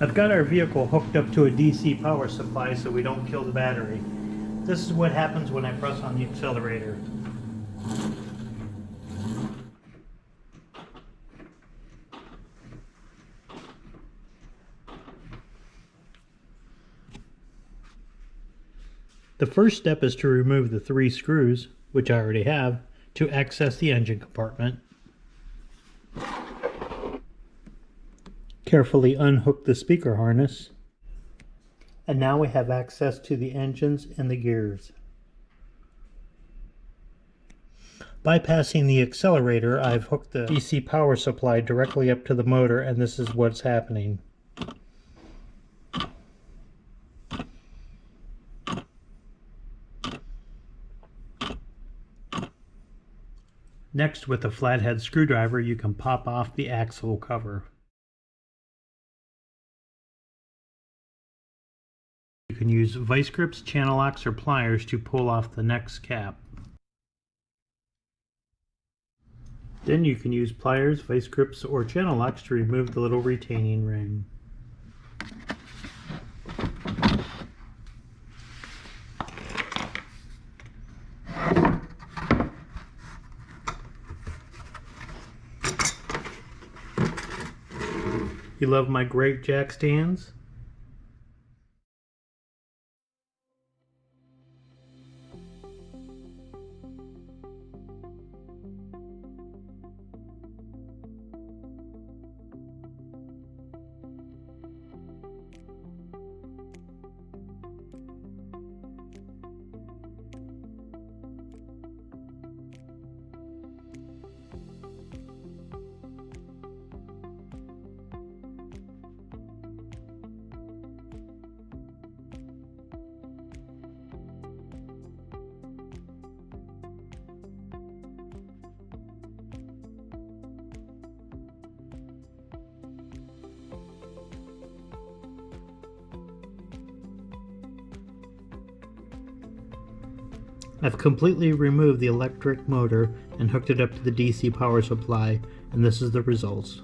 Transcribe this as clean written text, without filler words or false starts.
I've got our vehicle hooked up to a DC power supply so we don't kill the battery. This is what happens when I press on the accelerator. The first step is to remove the 3 screws, which I already have, to access the engine compartment. Carefully unhook the speaker harness. And now we have access to the engines and the gears. Bypassing the accelerator, I've hooked the DC power supply directly up to the motor, and this is what's happening. Next, with a flathead screwdriver, you can pop off the axle cover. You can use vice grips, channel locks, or pliers to pull off the next cap. Then you can use pliers, vice grips, or channel locks to remove the little retaining ring. You love my great jack stands? I've completely removed the electric motor and hooked it up to the DC power supply, and this is the results.